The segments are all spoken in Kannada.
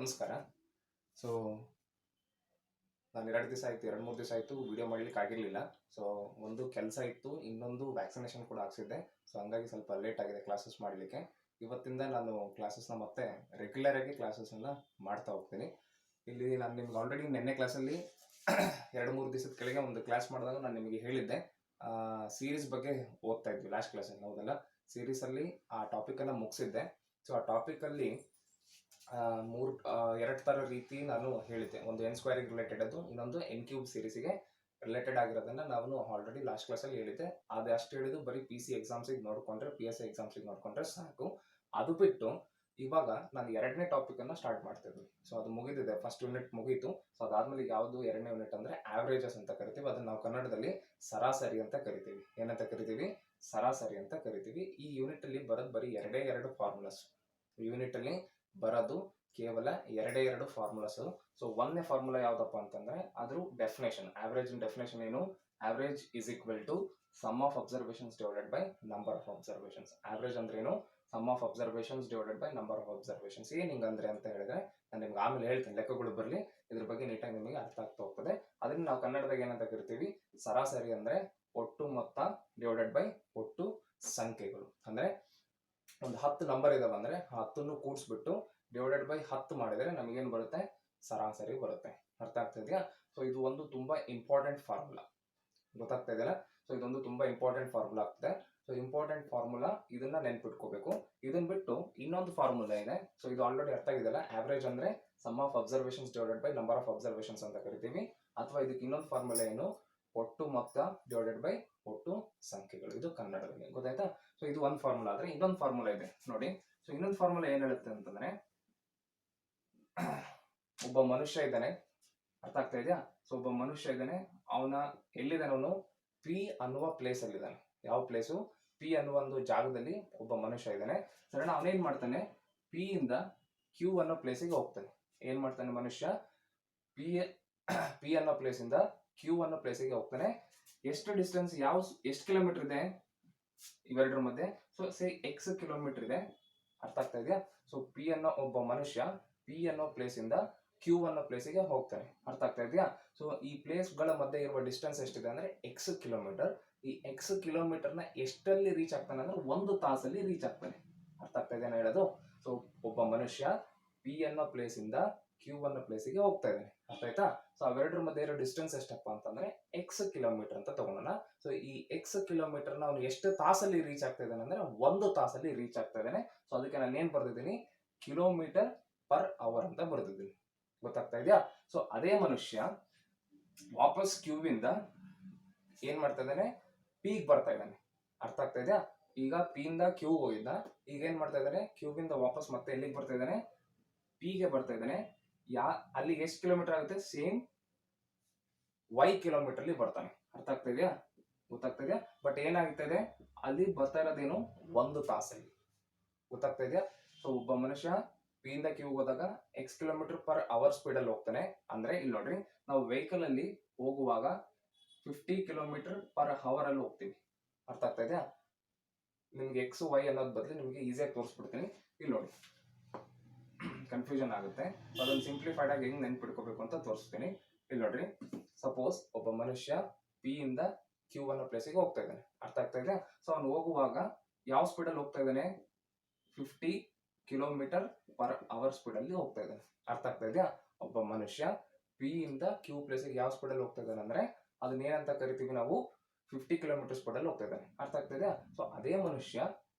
ನಮಸ್ಕಾರ. ಸೊ ನಾನು 2 ದಿವಸ ಆಯಿತು ವಿಡಿಯೋ ಮಾಡಲಿಕ್ಕೆ ಆಗಿರಲಿಲ್ಲ. ಸೊ ಒಂದು ಕೆಲಸ ಇತ್ತು, ಇನ್ನೊಂದು ವ್ಯಾಕ್ಸಿನೇಷನ್ ಕೂಡ ಹಾಕ್ಸಿದ್ದೆ. ಸೊ ಹಂಗಾಗಿ ಸ್ವಲ್ಪ ಲೇಟ್ ಆಗಿದೆ ಕ್ಲಾಸಸ್ ಮಾಡಲಿಕ್ಕೆ. ಇವತ್ತಿಂದ ನಾನು ಕ್ಲಾಸಸ್ನ ಮತ್ತೆ ರೆಗ್ಯುಲರ್ ಆಗಿ ಕ್ಲಾಸಸ್ನ ಮಾಡ್ತಾ ಹೋಗ್ತೀನಿ. ಇಲ್ಲಿ ನಾನು ನಿಮ್ಗೆ ಆಲ್ರೆಡಿ ನಿನ್ನೆ ಕ್ಲಾಸಲ್ಲಿ 2-3 ದಿವಸದ ಕೆಳಗೆ ಒಂದು ಕ್ಲಾಸ್ ಮಾಡಿದಾಗ ನಾನು ನಿಮಗೆ ಹೇಳಿದ್ದೆ, ಸೀರೀಸ್ ಬಗ್ಗೆ ಓದ್ತಾ ಇದ್ವಿ ಲಾಸ್ಟ್ ಕ್ಲಾಸಲ್ಲಿ. ಹೌದಲ್ಲ, ಸೀರೀಸಲ್ಲಿ ಆ ಟಾಪಿಕನ್ನು ಮುಗಿಸಿದ್ದೆ. ಸೊ ಆ ಟಾಪಿಕಲ್ಲಿ ಎರಡು ಥರ ರೀತಿ ನಾನು ಹೇಳಿದ್ದೆ. ಒಂದು ಎನ್ ಸ್ಕ್ವೇರಿಗೆ ರಿಲೇಟೆಡ್ ಅದು, ಇನ್ನೊಂದು ಎನ್ ಕ್ಯೂಬ್ ಸೀರೀಸಿಗೆ ರಿಲೇಟೆಡ್ ಆಗಿರೋದನ್ನು ನಾನು ಆಲ್ರೆಡಿ ಲಾಸ್ಟ್ ಕ್ಲಾಸಲ್ಲಿ ಹೇಳಿದ್ದೆ. ಅದು ಅಷ್ಟು ಹೇಳಿದ್ದು ಬರೀ PC ಎಕ್ಸಾಮ್ಸಿಗೆ ನೋಡಿಕೊಂಡ್ರೆ, PSI ಎಕ್ಸಾಮ್ಸಿಗೆ ನೋಡಿಕೊಂಡ್ರೆ ಸಾಕು. ಅದು ಬಿಟ್ಟು ಇವಾಗ ನಾನು 2ನೇ ಟಾಪಿಕನ್ನು ಸ್ಟಾರ್ಟ್ ಮಾಡ್ತಿದ್ವಿ. ಸೊ ಅದು ಮುಗಿದಿದೆ, ಫಸ್ಟ್ ಯೂನಿಟ್ ಮುಗೀತು. ಸೊ ಅದಾದ್ಮೇಲೆ ಯಾವುದು 2ನೇ ಯೂನಿಟ್ ಅಂದರೆ ಆವ್ರೇಜಸ್ ಅಂತ ಕರಿತೀವಿ. ಅದನ್ನು ನಾವು ಕನ್ನಡದಲ್ಲಿ ಸರಾಸರಿ ಅಂತ ಕರಿತೀವಿ. ಏನಂತ ಕರಿತೀವಿ? ಸರಾಸರಿ ಅಂತ ಕರಿತೀವಿ. ಈ ಯೂನಿಟಲ್ಲಿ ಬರೋದು ಬರೀ 2 ಫಾರ್ಮುಲಾಸ್. ಯೂನಿಟಲ್ಲಿ ಬರೋದು ಕೇವಲ 2 ಫಾರ್ಮುಲಾಸ್. ಸೊ ಒಂದನೇ ಫಾರ್ಮುಲಾ ಯಾವ್ದಪ್ಪ ಅಂತಂದ್ರೆ ಅದ್ರ ಡೆಫಿನೇಷನ್. ಆವ್ರೇಜ್ ಡೆಫಿನೇಷನ್ ಏನು? Average is equal to sum of observations divided by number of observations. Average ಅಂದ್ರೆ ಏನು? Sum of observations divided by number of observations. ಏನ್ ಹಿಂಗಂದ್ರೆ ಅಂತ ಹೇಳಿದ್ರೆ ನಾನು ನಿಮ್ಗೆ ಆಮೇಲೆ ಹೇಳ್ತೀನಿ, ಲೆಕ್ಕಗಳು ಬರಲಿ, ಇದ್ರ ಬಗ್ಗೆ ನೀಟಾಗಿ ನಿಮಗೆ ಅರ್ಥ ಆಗ್ತಾ ಹೋಗ್ತದೆ. ಅದನ್ನ ನಾವು ಕನ್ನಡದಾಗ ಏನಂತ ಕರಿತೀವಿ? ಸರಾಸರಿ ಅಂದ್ರೆ ಒಟ್ಟು ಮೊತ್ತ ಡಿವೈಡೆಡ್ ಬೈ ಒಟ್ಟು ಸಂಖ್ಯೆಗಳು. ಅಂದ್ರೆ ಒಂದು 10 ನಂಬರ್ ಇದಾವೆ ಅಂದ್ರೆ 10 ಕೂಡಿಸ್ಬಿಟ್ಟು ಡಿವೈಡೆಡ್ ಬೈ 10 ಮಾಡಿದರೆ ನಮಗೇನು ಬರುತ್ತೆ? ಸರಾಸರಿ ಬರುತ್ತೆ. ಅರ್ಥ ಆಗ್ತಾ ಇದೆಯಾ? ಸೊ ಇದು ಒಂದು ತುಂಬಾ ಇಂಪಾರ್ಟೆಂಟ್ ಫಾರ್ಮುಲಾ, ಗೊತ್ತಾಗ್ತಾ ಇದೆಯಲ್ಲ? ಸೊ ಇದೊಂದು ತುಂಬಾ ಇಂಪಾರ್ಟೆಂಟ್ ಫಾರ್ಮುಲಾ ಆಗ್ತದೆ. ಸೊ ಇಂಪಾರ್ಟೆಂಟ್ ಫಾರ್ಮುಲಾ, ಇದನ್ನ ನೆನ್ಪಿಟ್ಕೋಬೇಕು. ಇದನ್ನ ಬಿಟ್ಟು ಇನ್ನೊಂದು ಫಾರ್ಮುಲಾ ಇದೆ. ಸೊ ಇದು ಆಲ್ರೆಡಿ ಅರ್ಥ ಆಗಿದೆಯಲ್ಲ, ಆವ್ರೇಜ್ ಅಂದ್ರೆ sum of observations divided by number of observations ಅಂತ ಕರಿತೀವಿ. ಅಥವಾ ಇದಕ್ಕೆ ಇನ್ನೊಂದು ಫಾರ್ಮುಲಾ ಏನು? ಒಟ್ಟು ಮೊತ್ತ ಡಿವೈಡೆಡ್ ಬೈ ಒಟ್ಟು ಸಂಖ್ಯೆಗಳು. ಇದು ಕನ್ನಡದಲ್ಲಿ, ಗೊತ್ತಾಯ್ತಾ? ಸೊ ಇದು ಒಂದು ಫಾರ್ಮುಲಾ. ಆದ್ರೆ ಇನ್ನೊಂದು ಫಾರ್ಮುಲಾ ಇದೆ ನೋಡಿ. ಸೊ ಇನ್ನೊಂದು ಫಾರ್ಮುಲಾ ಏನ್ ಹೇಳುತ್ತೆ ಅಂತಂದ್ರೆ, ಒಬ್ಬ ಮನುಷ್ಯ ಇದ್ದಾನೆ, ಅರ್ಥ ಆಗ್ತಾ ಇದೆಯಾ? ಸೊ ಒಬ್ಬ ಮನುಷ್ಯ ಇದ್ದಾನೆ, ಅವನ ಎಲ್ಲಿದ್ದಾನೆ? ಅವನು P ಅನ್ನುವ ಪ್ಲೇಸ್ ಅಲ್ಲಿ ಇದ್ದಾನೆ. ಯಾವ ಪ್ಲೇಸು? P ಅನ್ನುವ ಒಂದು ಜಾಗದಲ್ಲಿ ಒಬ್ಬ ಮನುಷ್ಯ ಇದ್ದಾನೆ. ಸರಿ, ಅವನೇನ್ ಮಾಡ್ತಾನೆ? P ಇಂದ Q ಅನ್ನೋ ಪ್ಲೇಸಿಗೆ ಹೋಗ್ತಾನೆ. ಏನ್ ಮಾಡ್ತಾನೆ ಮನುಷ್ಯ? P ಅನ್ನೋ ಪ್ಲೇಸ್ ಇಂದ Q ಅನ್ನೋ ಪ್ಲೇಸಿಗೆ ಹೋಗ್ತಾನೆ. ಎಷ್ಟು ಡಿಸ್ಟೆನ್ಸ್, ಎಷ್ಟು ಕಿಲೋಮೀಟರ್ ಇದೆ ಇವೆರಡರ ಮಧ್ಯೆ? ಸೊ X ಕಿಲೋಮೀಟರ್ ಇದೆ. ಅರ್ಥ ಆಗ್ತಾ ಇದೆಯಾ? ಸೊ P ಅನ್ನೋ ಒಬ್ಬ ಮನುಷ್ಯ P ಅನ್ನೋ ಪ್ಲೇಸ್ ಇಂದ Q ಅನ್ನೋ ಪ್ಲೇಸಿಗೆ ಹೋಗ್ತಾನೆ. ಅರ್ಥ ಆಗ್ತಾ ಇದೆಯಾ? ಸೊ ಈ ಪ್ಲೇಸ್ ಗಳ ಮಧ್ಯೆ ಇರುವ ಡಿಸ್ಟೆನ್ಸ್ ಎಷ್ಟಿದೆ ಅಂದ್ರೆ X ಕಿಲೋಮೀಟರ್. ಈ X ಕಿಲೋಮೀಟರ್ ನ ಎಷ್ಟಲ್ಲಿ ರೀಚ್ ಆಗ್ತಾನೆ ಅಂದ್ರೆ 1 ತಾಸಲ್ಲಿ ರೀಚ್ ಆಗ್ತಾನೆ. ಅರ್ಥ ಆಗ್ತಾ ಇದೆಯಾ ಹೇಳೋದು? ಸೊ ಒಬ್ಬ ಮನುಷ್ಯ P ಅನ್ನೋ ಪ್ಲೇಸ್ ಇಂದ Q ಅನ್ನೋ ಪ್ಲೇಸಿಗೆ ಹೋಗ್ತಾ ಇದ್ದಾನೆ. ಅರ್ಥ ಆಯ್ತಾ? ಸೊ ಅವೆರಡರ ಮಧ್ಯೆ ಇರೋ ಡಿಸ್ಟೆನ್ಸ್ ಎಷ್ಟಪ್ಪ ಅಂತಂದ್ರೆ X ಕಿಲೋಮೀಟರ್ ಅಂತ ತಗೊಳ್ಳೋಣ. ಸೊ ಈ X ಕಿಲೋಮೀಟರ್ ನ ಅವನು ಎಷ್ಟು ತಾಸಲ್ಲಿ ರೀಚ್ ಆಗ್ತಾ ಇದ್ದಾನೆ ಅಂದ್ರೆ 1 ತಾಸಲ್ಲಿ ರೀಚ್ ಆಗ್ತಾ ಇದ್ದಾನೆ. ಸೊ ಅದಕ್ಕೆ ನಾನು ಏನ್ ಬರ್ದಿದ್ದೀನಿ? ಕಿಲೋಮೀಟರ್ ಪರ್ ಅವರ್ ಅಂತ ಬರ್ದಿದ್ದೀನಿ. ಗೊತ್ತಾಗ್ತಾ ಇದೆಯಾ? ಸೊ ಅದೇ ಮನುಷ್ಯ ವಾಪಸ್ Q ಇಂದ ಏನ್ ಮಾಡ್ತಾ ಇದ್ದಾನೆ? P ಗೆ ಬರ್ತಾ ಇದ್ದಾನೆ. ಅರ್ಥ ಆಗ್ತಾ ಇದೆಯಾ? ಈಗ P ಇಂದ Q ಹೋಗಿದ್ದ, ಈಗ ಏನ್ ಮಾಡ್ತಾ ಇದ್ದಾನೆ? Q ಇಂದ ವಾಪಸ್ ಮತ್ತೆ ಎಲ್ಲಿಗೆ ಬರ್ತಾ ಇದ್ದಾನೆ? P ಗೆ ಬರ್ತಾ ಇದ್ದಾನೆ. ಅಲ್ಲಿಗೆ ಎಷ್ಟು ಕಿಲೋಮೀಟರ್ ಆಗುತ್ತೆ? ಸೇಮ್ Y ಕಿಲೋಮೀಟರ್ ಅಲ್ಲಿ ಬರ್ತಾನೆ. ಅರ್ಥ ಆಗ್ತಾ ಇದೆಯಾ? ಗೊತ್ತಾಗ್ತಾ ಇದೆಯಾ? ಬಟ್ ಏನಾಗ್ತಾ ಇದೆ, ಅಲ್ಲಿ ಬರ್ತಾ ಇರೋದೇನು? 1 ತಾಸಲ್ಲಿ. ಗೊತ್ತಾಗ್ತಾ ಇದೆಯಾ? ಸೊ ಒಬ್ಬ ಮನುಷ್ಯ P ಇಂದ Q ಹೋದಾಗ X kilometer per hour speed ಅಲ್ಲಿ ಹೋಗ್ತಾನೆ. ಅಂದ್ರೆ ಇಲ್ಲಿ ನೋಡ್ರಿ, ನಾವು ವೆಹಿಕಲ್ ಅಲ್ಲಿ ಹೋಗುವಾಗ 50 ಕಿಲೋಮೀಟರ್ ಪರ್ ಅವರ್ ಅಲ್ಲಿ ಹೋಗ್ತೀವಿ. ಅರ್ಥ ಆಗ್ತಾ ಇದೆಯಾ? ನಿಮ್ಗೆ X Y ಅನ್ನೋದ್ ಬದಲು ನಿಮ್ಗೆ ಈಸಿಯಾಗಿ ತೋರಿಸ್ಬಿಡ್ತೀನಿ. ಇಲ್ಲಿ ನೋಡಿ, ಕನ್ಫ್ಯೂಷನ್ ಆಗುತ್ತೆ. ಅದನ್ನು ಸಿಂಪ್ಲಿಫೈಡ್ ಆಗಿ ಹೆಂಗ್ ನೆನ್ಪಿಟ್ಕೋಬೇಕು ಅಂತ ತೋರಿಸ್ತೀನಿ. ಇಲ್ಲಿ ನೋಡ್ರಿ, ಸಪೋಸ್ ಒಬ್ಬ ಮನುಷ್ಯ P ಇಂದ Q ಅನ್ನೋ ಪ್ಲೇಸಿಗೆ ಹೋಗ್ತಾ ಇದ್ದಾನೆ. ಅರ್ಥ ಆಗ್ತಾ ಇದೆ? ಸೊ ಅವ್ನು ಹೋಗುವಾಗ ಯಾವ ಸ್ಪೀಡ್ ಅಲ್ಲಿ ಹೋಗ್ತಾ ಇದ್ದಾನೆ? 50 ಕಿಲೋಮೀಟರ್ ಪರ್ ಅವರ್ ಸ್ಪೀಡ್ ಅಲ್ಲಿ ಹೋಗ್ತಾ ಇದ್ದಾನೆ. ಅರ್ಥ ಆಗ್ತಾ ಇದೆಯಾ? ಒಬ್ಬ ಮನುಷ್ಯ P ಇಂದ Q ಪ್ಲೇಸಿಗೆ ಯಾವ ಸ್ಪೀಡ್ ಅಲ್ಲಿ ಹೋಗ್ತಾ ಇದ್ದಾನೆ ಅಂದ್ರೆ ಅದನ್ನ ಏನಂತ ಕರಿತೀವಿ ನಾವು? 50 ಕಿಲೋಮೀಟರ್ ಸ್ಪೀಡ್ ಅಲ್ಲಿ ಹೋಗ್ತಾ ಇದ್ದಾನೆ. ಅರ್ಥ ಆಗ್ತಾ ಇದೆಯಾ? ಸೊ ಅದೇ ಮನುಷ್ಯ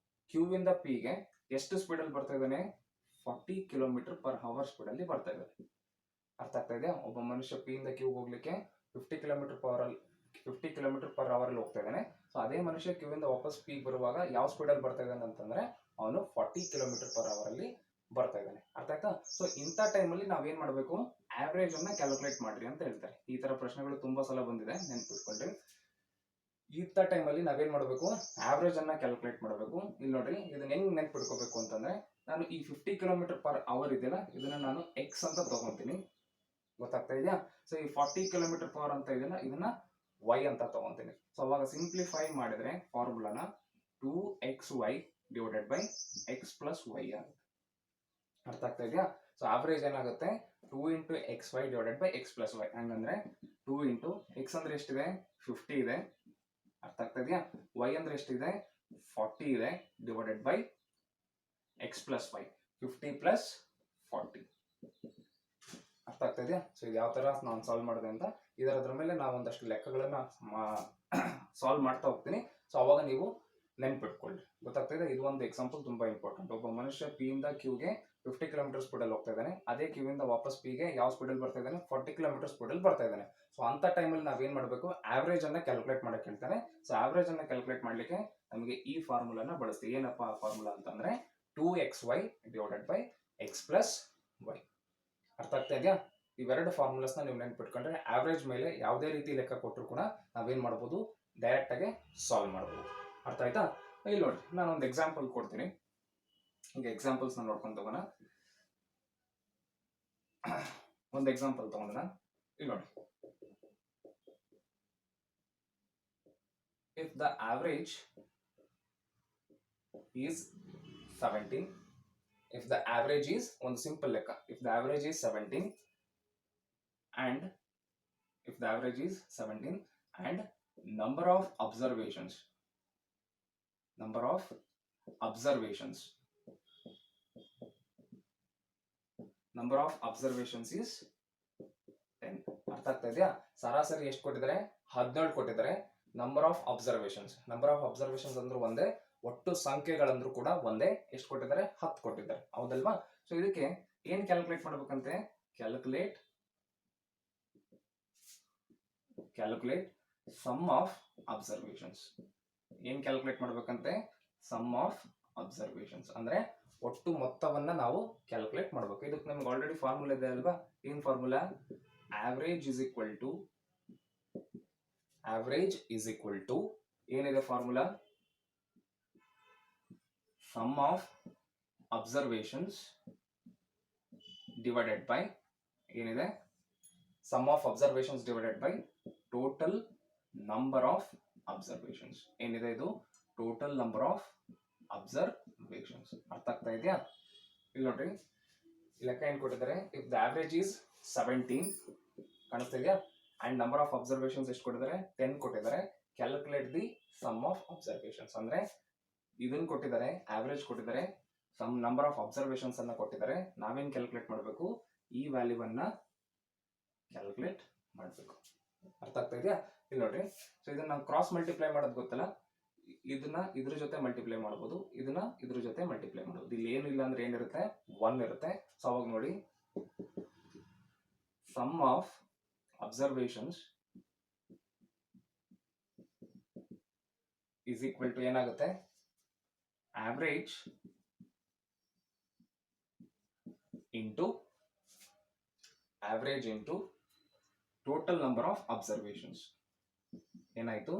Q ಇಂದ P ಗೆ ಎಷ್ಟು ಸ್ಪೀಡ್ ಅಲ್ಲಿ ಬರ್ತಾ ಇದ್ದಾನೆ? 40 ಕಿಲೋಮೀಟರ್ ಪರ್ ಅವರ್ ಸ್ಪೀಡ್ ಅಲ್ಲಿ ಬರ್ತಾ ಇದ್ದಾನೆ. ಅರ್ಥ ಆಗ್ತಾ ಇದೆಯಾ? ಒಬ್ಬ ಮನುಷ್ಯ P ಇಂದ Q ಹೋಗ್ಲಿಕ್ಕೆ 50 ಕಿಲೋಮೀಟರ್ ಪರ್ ಅವರ್ ಅಲ್ಲಿ ಹೋಗ್ತಾ ಇದ್ದಾನೆ. ಸೊ ಅದೇ ಮನುಷ್ಯ Q ಇಂದ ವಾಪಸ್ P ಬರುವಾಗ ಯಾವ ಸ್ಪೀಡ್ ಅಲ್ಲಿ ಬರ್ತಾ ಇದ್ದಾನೆ ಅಂತಂದ್ರೆ ಅವನು 40 ಕಿಲೋಮೀಟರ್ ಪರ್ ಅವರ್ ಅಲ್ಲಿ ಬರ್ತಾ ಇದ್ದಾನೆ. ಅರ್ಥ ಆಯ್ತಾ? ಸೊ ಇಂಥ ಟೈಮಲ್ಲಿ ನಾವೇನ್ ಮಾಡಬೇಕು? ಆವ್ರೇಜ್ ಅನ್ನ ಕ್ಯಾಲ್ಕುಲೇಟ್ ಮಾಡ್ರಿ ಅಂತ ಹೇಳ್ತಾರೆ. ಈ ತರ ಪ್ರಶ್ನೆಗಳು ತುಂಬಾ ಸಲ ಬಂದಿದೆ, ನೆನ್ಪಿಟ್ಕೊಂಡ್ರಿ. ಇಂಥ ಟೈಮಲ್ಲಿ ನಾವೇನ್ ಮಾಡಬೇಕು? ಆವ್ರೇಜ್ ಅನ್ನ ಕ್ಯಾಲ್ಕುಲೇಟ್ ಮಾಡಬೇಕು. ಇಲ್ಲಿ ನೋಡ್ರಿ, ಇದನ್ನ ಹೆಂಗ್ ನೆನ್ಪಿಟ್ಕೋಬೇಕು ಅಂತಂದ್ರೆ, ನಾನು ಈ 50 ಕಿಲೋಮೀಟರ್ ಪರ್ ಅವರ್ ಇದೆಯಲ್ಲ, ಇದನ್ನ ನಾನು X ಅಂತ ತಗೊಂತೀನಿ. ಗೊತ್ತಾಗ್ತಾ ಇದೆಯಾ? ಸೊ ಈ 40 ಕಿಲೋಮೀಟರ್ ಪರ್ ಅಂತ ಇದೆಯಲ್ಲ, ಇದನ್ನ Y ಅಂತ ತಗೊಂತೀನಿ. ಸೊ ಅವಾಗ ಸಿಂಪ್ಲಿಫೈ ಮಾಡಿದ್ರೆ ಫಾರ್ಮುಲಾನ 2XY divided by X plus Y ಆಗುತ್ತೆ. ಅರ್ಥ ಅರ್ಥ ಆಗ್ತಾ ಇದೆಯಾ? ಸೊ ಆವ್ರೇಜ್ ಏನಾಗುತ್ತೆ 2 into X Y divided by X plus Y. ಹಂಗಂದ್ರೆ 2 ಇಂಟು ಎಕ್ಸ್ ಅಂದ್ರೆ ಎಷ್ಟಿದೆ 50 ಇದೆ, ಅರ್ಥ ಆಗ್ತಾ ಇದೆಯಾ? ವೈ ಅಂದ್ರೆ ಎಷ್ಟಿದೆ 40 ಇದೆ, divided by X plus Y 50 plus 40. ಅರ್ಥ ಆಗ್ತಾ ಇದೆಯಾ? ಸೊ ಇದು ಯಾವ ತರ ನಾನು ಸಾಲ್ವ್ ಮಾಡಿದೆ ಅಂತ ಇದರ ಮೇಲೆ ನಾವು ಒಂದಷ್ಟು ಲೆಕ್ಕಗಳನ್ನ ಸಾಲ್ವ್ ಮಾಡ್ತಾ ಹೋಗ್ತೀನಿ. ಸೊ ಅವಾಗ ನೀವು ನೆನ್ಪಿಟ್ಕೊಳ್ಳಿ, ಗೊತ್ತಾಗ್ತಾ ಇದೆ? ಇದು ಒಂದು ಎಕ್ಸಾಂಪಲ್ ತುಂಬಾ ಇಂಪಾರ್ಟೆಂಟ್. ಒಬ್ಬ ಮನುಷ್ಯ ಪಿ ಇಂದ ಕ್ಯೂಗೆ 50 ಕಿಲೋಮೀಟರ್ ಸ್ಪೀಡಲ್ಲಿ ಹೋಗ್ತಾ ಇದ್ದಾನೆ, ಅದೇ ಕ್ಯೂ ಇಂದ ವಾಪಸ್ ಪಿಗೆ ಯಾವ ಸ್ಪೀಡಲ್ಲಿ ಬರ್ತಾ ಇದ್ದಾನೆ 40 ಕಿಲೋಮೀಟರ್ ಸ್ಪೀಡಲ್ಲಿ ಬರ್ತಾ ಇದ್ದಾನೆ. ಸೊ ಅಂತ ಟೈಮಲ್ಲಿ ನಾವೇನ್ ಮಾಡಬೇಕು, ಆವರೇಜ್ ಅನ್ನ ಕ್ಯಾಲ್ಕುಲೇಟ್ ಮಾಡಕ್ಕೆ ಹೇಳ್ತಾನೆ. ಸೊ ಆವರೇಜ್ ಅನ್ನ ಕ್ಯಾಲ್ಕುಲೇಟ್ ಮಾಡ್ಲಿಕ್ಕೆ ನಮಗೆ ಈ ಫಾರ್ಮುಲಾನ ಬಳಸ್ತೀವಿ. ಏನಪ್ಪಾ ಆ ಫಾರ್ಮುಲಾ ಅಂತಂದ್ರೆ 2xy divided by X plus Y. ಅರ್ಥ ಆಗ್ತಾ ಇದೆಯಾ? ಇವೆರಡು ಫಾರ್ಮುಲಾಸ್ನ ನೀವು ನೆನ್ಪಿಟ್ಕೊಂಡ್ರೆ ಆವರೇಜ್ ಮೇಲೆ ಯಾವುದೇ ರೀತಿ ಲೆಕ್ಕ ಕೊಟ್ಟರು ಕೂಡ ನಾವೇನ್ ಮಾಡ್ಬೋದು, ಡೈರೆಕ್ಟ್ ಆಗಿ ಸಾಲ್ವ್ ಮಾಡ್ಬೋದು. ಅರ್ಥ ಆಯ್ತಾ? ಇಲ್ಲಿ ನೋಡಿ, ನಾನು ಒಂದು ಎಕ್ಸಾಂಪಲ್ ಕೊಡ್ತೀನಿ. ಈಗ ಎಕ್ಸಾಂಪಲ್ಸ್ ನ ನೋಡ್ಕೊಂಡು ತಗೋಣ. ಒಂದು ಎಕ್ಸಾಂಪಲ್ ತಗೊಂಡ ಇಲ್ಲಿ ನೋಡಿ, if the average is 17, if the average is ಒಂದು ಸಿಂಪಲ್ ಲೆಕ್ಕ, if the average is 17 and if the average is 17 and number of observations is 10. ಅರ್ಥ ಆಗ್ತಾ ಇದೆಯಾ? ಸರಾಸರಿ ಎಷ್ಟು ಕೊಟ್ಟಿದ್ದಾರೆ 17 ಕೊಟ್ಟಿದ್ದಾರೆ. ನಂಬರ್ ಆಫ್ ಅಬ್ಸರ್ವೇಷನ್ಸ್ ಅಂದ್ರೆ ಒಂದೇ, ಒಟ್ಟು ಸಂಖ್ಯೆಗಳಂದ್ರೂ ಕೂಡ ಒಂದೇ. ಎಷ್ಟು ಕೊಟ್ಟಿದ್ದಾರೆ 10 ಕೊಟ್ಟಿದ್ದಾರೆ, ಹೌದಲ್ವಾ? ಸೊ ಇದಕ್ಕೆ ಏನ್ ಕ್ಯಾಲ್ಕುಲೇಟ್ ಮಾಡ್ಬೇಕಂತೆ, ಕ್ಯಾಲ್ಕುಲೇಟ್ ಸಮ್ ಆಫ್ ಅಬ್ಸರ್ವೇಷನ್ಸ್. ಏನ್ ಕ್ಯಾಲ್ಕುಲೇಟ್ ಮಾಡ್ಬೇಕಂತೆ, ಸಮ್ ಆಫ್ ಅಬ್ಸರ್ವೇಷನ್ಸ್ ಅಂದ್ರೆ ಒಟ್ಟು ಮೊತ್ತವನ್ನ ನಾವು ಕ್ಯಾಲ್ಕುಲೇಟ್ ಮಾಡ್ಬೇಕು. ಇದಕ್ಕೆ ನಮ್ಗೆ ಆಲ್ರೆಡಿ ಫಾರ್ಮುಲಾ ಇದೆ ಅಲ್ವಾ? ಏನ್ formula, average is equal to ಏನಿದೆ formula, sum of observations divided by ಏನಿದೆ, sum of observations divided by total number of observations. ಏನಿದೆ ಇದು, ಟೋಟಲ್ ನಂಬರ್ ಆಫ್ ಅಬ್ಸರ್ವೇಷನ್ಸ್. ಅರ್ಥ ಆಗ್ತಾ ಇದೆಯಾ? ಇಲ್ಲಿ ನೋಡ್ರಿ, ಲೆಕ್ಕ ಏನ್ ಕೊಟ್ಟಿದ್ದಾರೆ, ಇಫ್ ದ ಆವರೇಜ್ ಈಸ್ 17 ಕಾಣಿಸ್ತಾ ಇದೆಯಾ, ಅಂಡ್ ನಂಬರ್ ಆಫ್ ಅಬ್ಸರ್ವೇಷನ್ಸ್ ಎಷ್ಟು ಕೊಟ್ಟಿದ್ದಾರೆ 10 ಕೊಟ್ಟಿದ್ದಾರೆ. Calculate the sum of observations ಅಂದ್ರೆ ಇದನ್ನ ಕೊಟ್ಟಿದ್ದಾರೆ, ಆವರೇಜ್ ಕೊಟ್ಟಿದ್ದಾರೆ, ಸಮ್ ನಂಬರ್ ಆಫ್ ಅಬ್ಸರ್ವೇಷನ್ಸ್ ಅನ್ನ ಕೊಟ್ಟಿದ್ದಾರೆ. ನಾವೇನ್ ಕ್ಯಾಲ್ಕುಲೇಟ್ ಮಾಡಬೇಕು, ಈ ವ್ಯಾಲ್ಯೂವನ್ನ ಕ್ಯಾಲ್ಕುಲೇಟ್ ಮಾಡಬೇಕು. ಅರ್ಥ ಆಗ್ತಾ ಇದೆಯಾ? ಇಲ್ಲಿ ನೋಡ್ರಿ, ಸೊ ಇದನ್ನ ನಾವು ಕ್ರಾಸ್ ಮಲ್ಟಿಪ್ಲೈ ಮಾಡೋದು ಗೊತ್ತಲ್ಲ, ಇದನ್ನ ಇದ್ರ ಜೊತೆ ಮಲ್ಟಿಪ್ಲೈ ಮಾಡಬಹುದು, ಇದನ್ನ ಇದ್ರ ಜೊತೆ ಮಲ್ಟಿಪ್ಲೈ ಮಾಡಬಹುದು. ಇಲ್ಲಿ ಏನು ಇಲ್ಲ ಅಂದ್ರೆ ಏನಿರುತ್ತೆ 1 ಇರುತ್ತೆ. ಸೊ ಅವಾಗ ನೋಡಿ, sum of observations is equal to ಏನಾಗುತ್ತೆ, average into total number of observations. ಏನಾಯ್ತು,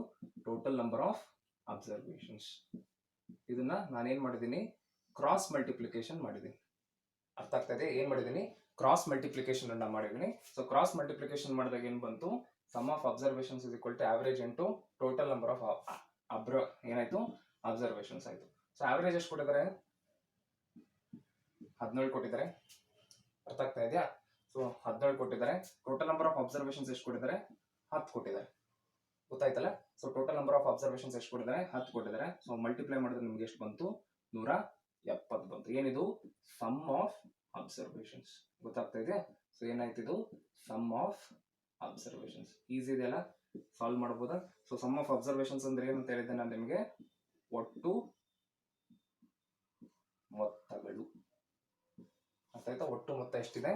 ಟೋಟಲ್ ನಂಬರ್ ಆಫ್ ಅಬ್ಸರ್ವೇಷನ್ಸ್. ಇದನ್ನ ನಾನೇನ್ ಮಾಡಿದ್ದೀನಿ, ಕ್ರಾಸ್ ಮಲ್ಟಿಪ್ಲಿಕೇಶನ್ ಮಾಡಿದ್ದೀನಿ. ಅರ್ಥ ಆಗ್ತಾ ಇದೆ? ಏನ್ ಮಾಡಿದ್ದೀನಿ, ಕ್ರಾಸ್ ಮಲ್ಟಿಪ್ಲಿಕೇಶನ್ ಅನ್ನ ಮಾಡಿದ್ದೀನಿ. ಸೊ ಕ್ರಾಸ್ ಮಲ್ಟಿಪ್ಲಿಕೇಶನ್ ಮಾಡಿದಾಗ ಏನ್ ಬಂತು, sum of observations is equal to average into total number of ಏನಾಯ್ತು, ಅಬ್ಸರ್ವೇಷನ್ಸ್ ಆಯ್ತು. ಸೊ ಆವರೇಜ್ ಎಷ್ಟು ಕೊಟ್ಟಿದ್ದಾರೆ 17 ಕೊಟ್ಟಿದ್ದಾರೆ. ಅರ್ಥ ಆಗ್ತಾ ಇದೆಯಾ? ಸೊ 17 ಕೊಟ್ಟಿದ್ದಾರೆ. ಟೋಟಲ್ ನಂಬರ್ ಆಫ್ ಅಬ್ಸರ್ವೇಷನ್ಸ್ ಎಷ್ಟು ಕೊಟ್ಟಿದ್ದಾರೆ 10 ಕೊಟ್ಟಿದ್ದಾರೆ. ಗೊತ್ತಾಯ್ತಲ್ಲ? So total number of observations ಎಷ್ಟು ಕೊಟ್ಟಿದ್ದಾರೆ 10 ಕೊಟ್ಟಿದ್ದಾರೆ. ಸೊ ಮಲ್ಟಿಪ್ಲೈ ಮಾಡಿದ್ರೆ ನಿಮ್ಗೆ ಎಷ್ಟು ಬಂತು, 170 ಬಂತು. ಏನಿದು, ಸಮ್ ಆಫ್ ಅಬ್ಸರ್ವೇಷನ್ಸ್. ಗೊತ್ತಾಗ್ತಾ ಇದೆಯಾ? ಸೊ ಏನಾಯ್ತು, ಇದು ಸಮ್ ಆಫ್ ಅಬ್ಸರ್ವೇಷನ್ಸ್. ಈಸಿ ಇದೆಯಲ್ಲ, ಸಾಲ್ವ್ ಮಾಡಬಹುದಾ? ಸೊ ಸಮ್ ಆಫ್ ಅಬ್ಸರ್ವೇಷನ್ಸ್ ಅಂದ್ರೆ ಏನಂತ ಹೇಳಿದ್ದೆ ನಾನು ನಿಮಗೆ, ಒಟ್ಟು ಮೊತ್ತಗಳು. ಅರ್ಥ ಆಯ್ತಾ? ಒಟ್ಟು ಮೊತ್ತ ಎಷ್ಟಿದೆ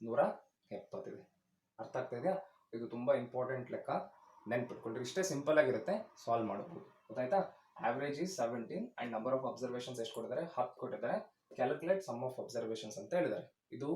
170 ಇದೆ. ಅರ್ಥ ಆಗ್ತಾ ಇದೆಯಾ? ಇದು ತುಂಬಾ ಇಂಪಾರ್ಟೆಂಟ್ ಲೆಕ್ಕ, ನೆನ್ಪಿಟ್ಕೊಳ್ರಿ. ಇಷ್ಟೇ ಸಿಂಪಲ್ ಆಗಿರುತ್ತೆ, ಸಾಲ್ವ್ ಮಾಡಬಹುದು. ಗೊತ್ತಾಯ್ತಾ? Average is 17 and number of observations ಎಷ್ಟು ಕೊಟ್ಟಿದ್ದಾರೆ 10 ಕೊಟ್ಟಿದ್ದಾರೆ. ಕ್ಯಾಲ್ಕುಲೇಟ್ ಸಮ್ ಆಫ್ ಅಬ್ಸರ್ವೇಷನ್ಸ್ ಅಂತ ಹೇಳಿದ್ದಾರೆ. ಇದು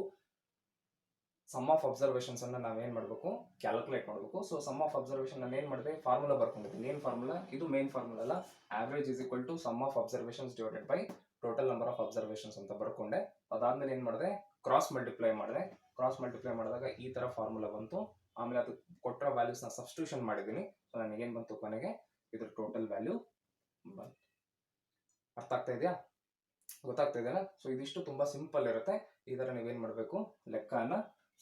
ಸಮ್ ಆಫ್ ಅಬ್ಸರ್ವೇಷನ್ಸ್ ಅನ್ನ ನಾವೇನ್ ಮಾಡಬೇಕು, ಕ್ಯಾಲ್ಕುಲೇಟ್ ಮಾಡಬೇಕು. ಸೊ ಸಮ್ ಆಫ್ ಅಬ್ಸರ್ವೇಷನ್ ನಾನು ಏನ್ ಮಾಡಿದೆ, ಫಾರ್ಮುಲಾ ಬರ್ಕೊಂಡಿದ್ದೀನಿ. ಏನ್ ಫಾರ್ಮುಲಾ ಇದು, ಮೇನ್ ಫಾರ್ಮುಲಾ ಅಲ್ಲ. Average is equal to sum of observations divided by total number of observations ಅಂತ ಬರ್ಕೊಂಡೆ. ಅದಾದ್ಮೇಲೆ ಏನ್ ಮಾಡಿದೆ, ಕ್ರಾಸ್ ಮಲ್ಟಿಪ್ಲೈ ಮಾಡಿದೆ. ಕ್ರಾಸ್ ಮಲ್ಟಿಪ್ಲೈ ಮಾಡಿದಾಗ ಈ ತರ ಫಾರ್ಮುಲಾ ಬಂತು. ಆಮೇಲೆ ಅದು ಕೊಟ್ಟರ ವ್ಯಾಲ್ಯೂಸ್ ನ ಸಬ್ಸ್ಟಿಟ್ಯೂಷನ್ ಮಾಡಿದ್ದೀನಿ. ಸೊ ನನಗೇನ್ ಬಂತು, ಕೊನೆಗೆ ಇದ್ರ ಟೋಟಲ್ ವ್ಯಾಲ್ಯೂ ಬಂತು. ಅರ್ಥ ಆಗ್ತಾ ಇದೆಯಾ? ಗೊತ್ತಾಗ್ತಾ ಇದೆಯಲ್ಲ? ಸೊ ಇದಿಷ್ಟು ತುಂಬಾ ಸಿಂಪಲ್ ಇರುತ್ತೆ. ಈ ಈ ತರ ನೀವೇನ್ ಮಾಡಬೇಕು, ಲೆಕ್ಕನ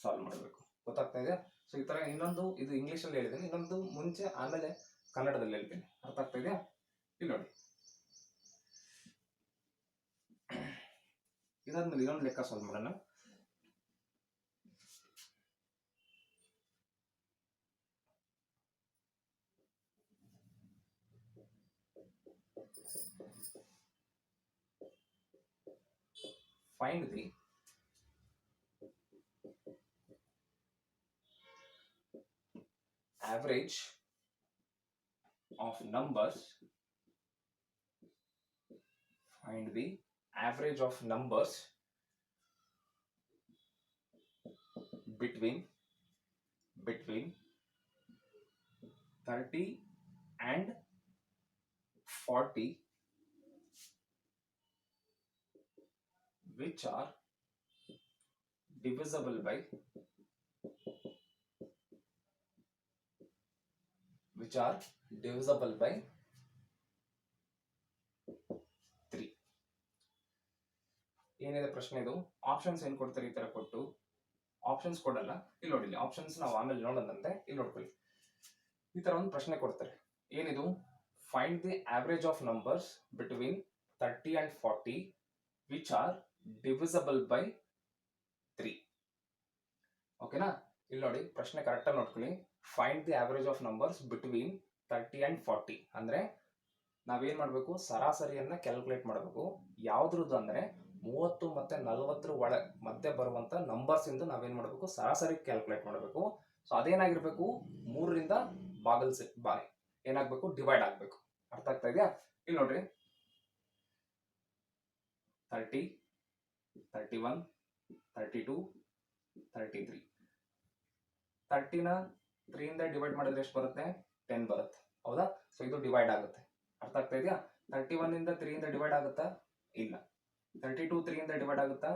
ಸಾಲ್ವ್ ಮಾಡಬೇಕು. ಗೊತ್ತಾಗ್ತಾ ಇದೆಯಾ? ಸೊ ಈ ತರ ಇನ್ನೊಂದು, ಇದು ಇಂಗ್ಲಿಷ್ ಅಲ್ಲಿ ಹೇಳಿದ್ದೀನಿ, ಇನ್ನೊಂದು ಮುಂಚೆ ಆಮೇಲೆ ಕನ್ನಡದಲ್ಲಿ ಹೇಳ್ತೀನಿ. ಅರ್ಥ ಆಗ್ತಾ ಇದೆಯಾ? ಇಲ್ಲಿ ನೋಡಿ, ಇದಾದ್ಮೇಲೆ ಇನ್ನೊಂದು ಲೆಕ್ಕ ಸಾಲ್ವ್ ಮಾಡೋಣ. Find the average of numbers. Find the average of numbers between 30 and 40 which are divisible by 3. ಏನಿದೆ ಪ್ರಶ್ನೆ ಇದು? ಆಪ್ಷನ್ಸ್ ಏನ್ ಕೊಡ್ತಾರೆ, ಈ ತರ ಕೊಟ್ಟು ಆಪ್ಷನ್ಸ್ ಕೊಡಲ್ಲ. ಇಲ್ಲಿ ನೋಡಿ, ಆಪ್ಷನ್ಸ್ ನಾವು ಆಮೇಲೆ ನೋಡೋದಂತೆ. ಇಲ್ಲಿ ನೋಡ್ಕೊಳ್ಳಿ, ಈ ತರ ಒಂದು ಪ್ರಶ್ನೆ ಕೊಡ್ತಾರೆ. ಏನಿದು? Find the average of numbers between 30 and 40 which are divisible by 3. ಓಕೆನಾ? ಇಲ್ಲಿ ನೋಡಿ, ಪ್ರಶ್ನೆ ಕರೆಕ್ಟ್ ಆಗಿ ನೋಡ್ಕೊಳ್ಳಿ. Find the average of numbers between 30 and 40 ಅಂದ್ರೆ ನಾವೇನ್ ಮಾಡ್ಬೇಕು, ಸರಾಸರಿಯನ್ನ ಕ್ಯಾಲ್ಕುಲೇಟ್ ಮಾಡಬೇಕು. ಯಾವ್ದ್ರದ್ದು ಅಂದ್ರೆ 30 ಮತ್ತೆ 40 ಮಧ್ಯೆ ಬರುವಂತ ನಂಬರ್ಸ್ ಇಂದ ನಾವೇನ್ ಮಾಡಬೇಕು, ಸರಾಸರಿ ಕ್ಯಾಲ್ಕುಲೇಟ್ ಮಾಡಬೇಕು. ಸೊ ಅದೇನಾಗಿರ್ಬೇಕು, 3ರಿಂದ ಏನಾಗ್ಬೇಕು, ಡಿವೈಡ್ ಆಗ್ಬೇಕು. ಅರ್ಥ ಆಗ್ತಾ ಇದೆಯಾ? ಇಲ್ಲಿ ನೋಡ್ರಿ, 30, 31, 32, 33. 30ನ 3ಯಿಂದ ಡಿವೈಡ್ ಮಾಡಿದ್ರೆ ಎಷ್ಟು ಬರುತ್ತೆ? 10 ಬರುತ್ತೆ. ಹೌದಾ? ಸೊ ಇದು ಡಿವೈಡ್ ಆಗುತ್ತೆ. ಅರ್ಥ ಆಗ್ತಾ ಇದೆಯಾ? 31 ಇಂದ 3ಯಿಂದ ಡಿವೈಡ್ ಆಗುತ್ತಾ? ಇಲ್ಲ. 32 3ಯಿಂದ ಡಿವೈಡ್ ಆಗುತ್ತಾ?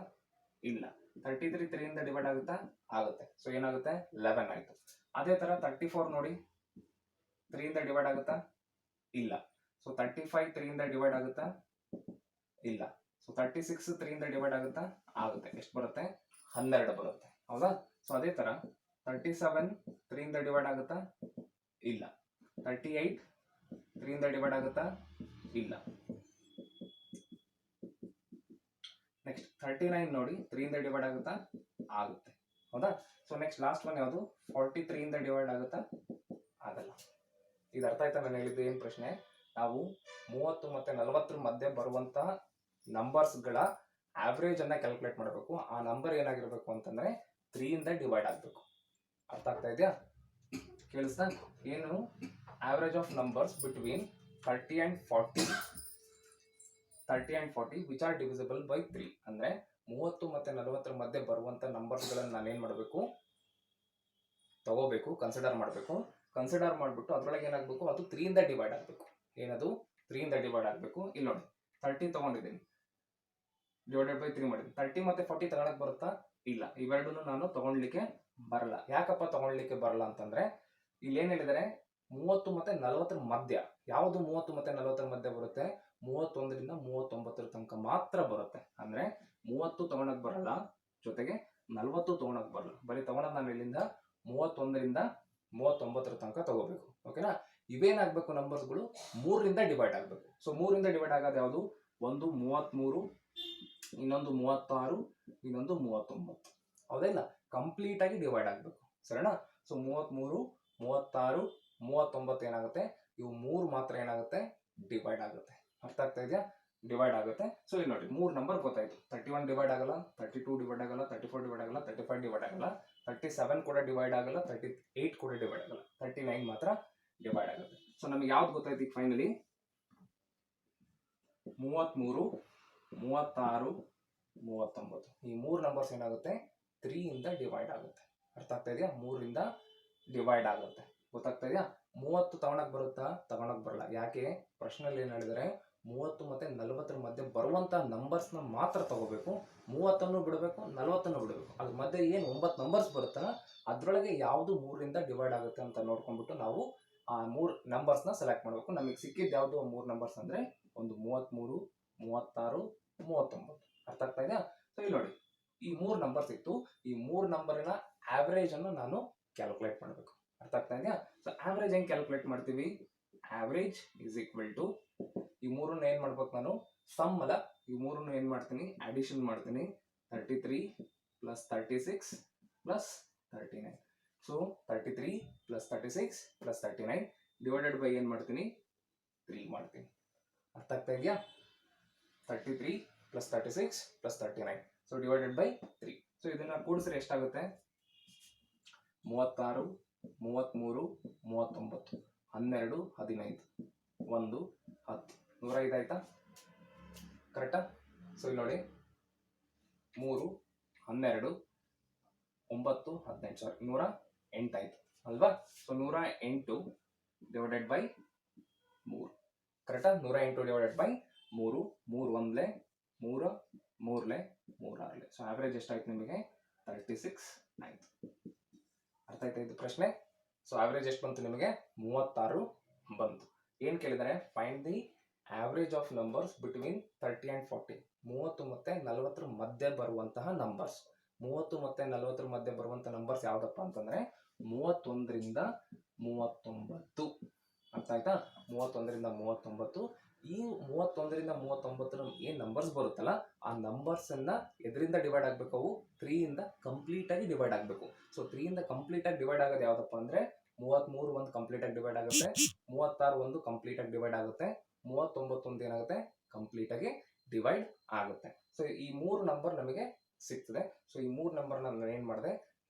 ಇಲ್ಲ. 33 3ಯಿಂದ ಡಿವೈಡ್ ಆಗುತ್ತಾ? ಆಗುತ್ತೆ. ಸೊ ಏನಾಗುತ್ತೆ? 11 ಆಯ್ತು. ಅದೇ ತರ 34 ನೋಡಿ, 3ಯಿಂದ ಡಿವೈಡ್ ಆಗುತ್ತಾ? ಇಲ್ಲ. ಸೊ 35 3ಯಿಂದ ಡಿವೈಡ್ ಆಗುತ್ತಾ? ಇಲ್ಲ. ಸೊ 36 3ಯಿಂದ ಡಿವೈಡ್ ಆಗುತ್ತಾ? ಆಗುತ್ತೆ. ಎಷ್ಟು ಬರುತ್ತೆ? 12 ಬರುತ್ತೆ. ಹೌದಾ? ಸೊ ಅದೇ ತರ 37 3ಯಿಂದ ಡಿವೈಡ್ ಆಗುತ್ತಾ? ಇಲ್ಲ. 38 3ಯಿಂದ ಡಿವೈಡ್ ಆಗುತ್ತಾ? ಇಲ್ಲ. ನೆಕ್ಸ್ಟ್ 39 ನೋಡಿ, 3ಯಿಂದ ಡಿವೈಡ್ ಆಗುತ್ತಾ? ಆಗುತ್ತೆ. ಹೌದಾ? ಸೊ ನೆಕ್ಸ್ಟ್ ಲಾಸ್ಟ್ ಒನ್ ಯಾವುದು? 43ಯಿಂದ ಡಿವೈಡ್ ಆಗುತ್ತಾ? ಆಗಲ್ಲ. ಇದು ಅರ್ಥ ಆಯ್ತಾ ನಾನು ಹೇಳಿದ್ದು ಏನ್ ಪ್ರಶ್ನೆ? ನಾವು 30 ಮತ್ತೆ 40 ಮಧ್ಯೆ ಬರುವಂತಹ ನಂಬರ್ಸ್ ಗಳ ಆವರೇಜ್ ಅನ್ನ ಕ್ಯಾಲ್ಕುಲೇಟ್ ಮಾಡಬೇಕು. ಆ ನಂಬರ್ ಏನಾಗಿರ್ಬೇಕು ಅಂತಂದ್ರೆ 3ಯಿಂದ ಡಿವೈಡ್ ಆಗಬೇಕು. ಅರ್ಥ ಆಗ್ತಾ ಇದೆಯಾ? ಕೇಳಿಸ್ತಾ? ಏನು? Average of numbers between 30 and 40 which are divisible by 3 ಅಂದ್ರೆ 30 ಮತ್ತೆ 40 ಮಧ್ಯೆ ಬರುವಂತ ನಂಬರ್ಸ್ ಗಳನ್ನ ನಾನೇನ್ ಮಾಡಬೇಕು, ತಗೋಬೇಕು, ಕನ್ಸಿಡರ್ ಮಾಡಬೇಕು. ಕನ್ಸಿಡರ್ ಮಾಡ್ಬಿಟ್ಟು ಅದ್ರೊಳಗೆ ಏನಾಗಬೇಕು, ಅದು 3ಯಿಂದ ಡಿವೈಡ್ ಆಗಬೇಕು. ಏನದು? 3ಯಿಂದ ಡಿವೈಡ್ ಆಗಬೇಕು. ಇಲ್ಲಿ ನೋಡಿ, 30 ತಗೊಂಡಿದ್ದೀನಿ, ಡಿವೈಡೆಡ್ ಬೈ 3 ಮಾಡಿದ್ದೀನಿ. 30 ಮತ್ತೆ 40 ತಗೊಳಕ್ ಬರುತ್ತಾ? ಇಲ್ಲ. ಇವೆರಡನ್ನು ನಾನು ತಗೊಳ್ಲಿಕ್ಕೆ ಬರಲ್ಲ. ಯಾಕಪ್ಪ ತಗೊಳ್ಲಿಕ್ಕೆ ಬರಲ್ಲ ಅಂತಂದ್ರೆ, ಇಲ್ಲಿ ಏನ್ ಹೇಳಿದರೆ 30 ಮತ್ತೆ 40 ಮಧ್ಯ. ಯಾವುದು 30 ಮತ್ತೆ 40 ಮಧ್ಯ ಬರುತ್ತೆ? 31ರಿಂದ 39 ತನಕ ಮಾತ್ರ ಬರುತ್ತೆ. ಅಂದ್ರೆ 30 ತಗೊಳಕ್ ಬರಲ್ಲ, ಜೊತೆಗೆ 40 ತಗೊಳಕ್ ಬರಲ್ಲ. ಬರೀ ತಗೊಳಕ್ ನಾನು ಇಲ್ಲಿಂದ 31ರಿಂದ 39 ತನಕ ತಗೋಬೇಕು. ಓಕೆನಾ? ಇವೇನಾಗಬೇಕು, ನಂಬರ್ಸ್ಗಳು 3ರಿಂದ ಡಿವೈಡ್ ಆಗಬೇಕು. ಸೊ 3ರಿಂದ ಡಿವೈಡ್ ಆಗೋದು ಯಾವುದು? ಒಂದು 33, ಇನ್ನೊಂದು 36, ಇನ್ನೊಂದು 39. ಹೌದಿಲ್ಲ? ಕಂಪ್ಲೀಟ್ ಆಗಿ ಡಿವೈಡ್ ಆಗಬೇಕು. ಸರಿನಾ? ಸೊ 33, 36, 39 ಏನಾಗುತ್ತೆ? ಇವು 3 ಮಾತ್ರ ಏನಾಗುತ್ತೆ? ಡಿವೈಡ್ ಆಗುತ್ತೆ. ಅರ್ಥ ಆಗ್ತಾ ಇದೆಯಾ? ಡಿವೈಡ್ ಆಗುತ್ತೆ. ಸೊ ಇಲ್ಲಿ ನೋಡಿ, 3 ನಂಬರ್ ಗೊತ್ತಾಯ್ತು. 31 ಡಿವೈಡ್ ಆಗಲ್ಲ, 32 ಡಿವೈಡ್ ಆಗಲ್ಲ, 34 ಡಿವೈಡ್ ಆಗಲ್ಲ, 35 ಡಿವೈಡ್ ಆಗಲ್ಲ, 37 ಕೂಡ ಡಿವೈಡ್ ಆಗಲ್ಲ, 38 ಕೂಡ ಡಿವೈಡ್ ಆಗಲ್ಲ, 39 ಮಾತ್ರ ಡಿವೈಡ್ ಆಗುತ್ತೆ. ಸೊ ನಮಗೆ ಯಾವ್ದು ಗೊತ್ತಾಯ್ತು ಈಗ ಫೈನಲಿ? 33, 36, 39 ಈ 3 ನಂಬರ್ಸ್ ಏನಾಗುತ್ತೆ? 3ಯಿಂದ ಡಿವೈಡ್ ಆಗುತ್ತೆ. ಅರ್ಥ ಆಗ್ತಾ ಇದೆಯಾ? 3ರಿಂದ ಡಿವೈಡ್ ಆಗುತ್ತೆ. ಗೊತ್ತಾಗ್ತಾ ಇದೆಯಾ? 30 ತಗೊಳಕ್ ಬರುತ್ತಾ? ತಗೊಳಕ್ ಬರಲ್ಲ. ಯಾಕೆ? ಪ್ರಶ್ನೆಯಲ್ಲಿ ಏನ್ ಹೇಳಿದರೆ 30 ಮತ್ತೆ 40 ಮಧ್ಯೆ ಬರುವಂತ ನಂಬರ್ಸ್ ನ ಮಾತ್ರ ತಗೋಬೇಕು. 30 ಬಿಡಬೇಕು, 40 ಬಿಡಬೇಕು. ಅದ್ರ ಮಧ್ಯೆ ಏನು 9 ನಂಬರ್ಸ್ ಬರುತ್ತಲ್ಲ, ಅದ್ರೊಳಗೆ ಯಾವುದು 3ರಿಂದ ಡಿವೈಡ್ ಆಗುತ್ತೆ ಅಂತ ನೋಡ್ಕೊಂಡ್ಬಿಟ್ಟು ನಾವು ಆ 3 ನಂಬರ್ಸ್ ನ ಸೆಲೆಕ್ಟ್ ಮಾಡಬೇಕು. ನಮಗೆ ಸಿಕ್ಕಿದ್ದು ಯಾವುದು 3 ನಂಬರ್ಸ್ ಅಂದ್ರೆ ಒಂದು 33, 36, 39. ಅರ್ಥ ಆಗ್ತಾ ಇದೆಯಾ? ಸೊ ಇಲ್ಲಿ ನೋಡಿ, ಈ 3 ನಂಬರ್ಸ್ ಇತ್ತು, ಈ 3 ನಂಬರ್ನ ಆವರೇಜ್ ಅನ್ನು ನಾನು ಕ್ಯಾಲ್ಕುಲೇಟ್ ಮಾಡಬೇಕು. ಅರ್ಥ ಆಗ್ತಾ ಇದೆಯಾ? ಸೊ ಆವರೇಜ್ ಹೆಂಗೆ ಕ್ಯಾಲ್ಕುಲೇಟ್ ಮಾಡ್ತೀವಿ? ಆವರೇಜ್ ಈಸ್ ಈಕ್ವಲ್ ಟು ಈ ಮೂರನ್ನ ಏನು ಮಾಡ್ಬೇಕು ನಾನು? ಸಮ್ ಅಲ್ಲ, ಈ ಮೂರನ್ನು ಏನು ಮಾಡ್ತೀನಿ? ಅಡಿಷನ್ ಮಾಡ್ತೀನಿ. 33 plus 36 plus 39. So 33 plus 36 plus 39 divided by ಏನು ಮಾಡ್ತೀನಿ? 3 ಮಾಡ್ತೀನಿ. ಅರ್ಥ ಆಗ್ತಾ ಇದೆಯಾ? 33 plus 36 plus 39 so divided by 3. So ಇದನ್ನ ಕೂಡಿಸಿದ್ರೆ ಎಷ್ಟಾಗುತ್ತೆ? 36 33 39 12 15 1 10 105 ಆಯ್ತಾ? ಕರೆಕ್ಟಾ? ಸೊ ಇಲ್ಲಿ ನೋಡಿ 3 12 9 18 ಸಾರಿ 108 ಆಯ್ತು ಅಲ್ವಾ? ಸೊ 108 ಡಿವೈಡೆಡ್ ಬೈ 3 ಕರೆಕ್ಟಾ? 108 ಡಿವೈಡೆಡ್ ಬೈ 3 3 ಒಂದ್ಲೆ 3 3ಲೆ 3 6ಲೆ. ಸೊ ಆವರೇಜ್ ಎಷ್ಟಾಯ್ತು ನಿಮಗೆ? 36 ಆಯ್ತು. ಅರ್ಥ ಆಯ್ತಾ ಇದು ಪ್ರಶ್ನೆ? ಸೊ ಆವರೇಜ್ ಎಷ್ಟು ಬಂತು ನಿಮಗೆ? 36 ಬಂತು. ಏನ್ ಕೇಳಿದರೆ? Find the average of numbers between 30 and 40. 30 ಮತ್ತೆ 40 ಮಧ್ಯೆ ಬರುವಂತಹ ನಂಬರ್ಸ್. 30 ಮತ್ತೆ 40 ಮಧ್ಯೆ ಬರುವಂತಹ ನಂಬರ್ಸ್ ಯಾವ್ದಪ್ಪ ಅಂತಂದ್ರೆ 31ರಿಂದ 39. ಅರ್ಥ ಆಯ್ತಾ? 31ರಿಂದ 39. ಈ 31ರಿಂದ 39 ಏನ್ ನಂಬರ್ಸ್ ಬರುತ್ತಲ್ಲ ಆ ನಂಬರ್ಸ್ ಅನ್ನ ಎದರಿಂದ ಡಿವೈಡ್ ಆಗ್ಬೇಕು? ಅವು 3 ಇಂದ ಕಂಪ್ಲೀಟ್ ಆಗಿ ಡಿವೈಡ್ ಆಗ್ಬೇಕು. ಸೊ 3 ಇಂದ ಕಂಪ್ಲೀಟ್ ಆಗಿ ಡಿವೈಡ್ ಆಗೋದು ಯಾವ್ದಪ್ಪ ಅಂದ್ರೆ 33 ಒಂದು ಕಂಪ್ಲೀಟ್ ಆಗಿ ಡಿವೈಡ್ ಆಗುತ್ತೆ, 36 ಒಂದು ಕಂಪ್ಲೀಟ್ ಆಗಿ ಡಿವೈಡ್ ಆಗುತ್ತೆ, 39 ಒಂದು ಏನಾಗುತ್ತೆ? ಕಂಪ್ಲೀಟ್ ಆಗಿ ಡಿವೈಡ್ ಆಗುತ್ತೆ. ಸೊ ಈ 3 ನಂಬರ್ ನಮಗೆ ಸಿಗ್ತದೆ. ಸೊ ಈ 3 ನಂಬರ್ ನಾನು ಏನ್ ಮಾಡಿದೆ?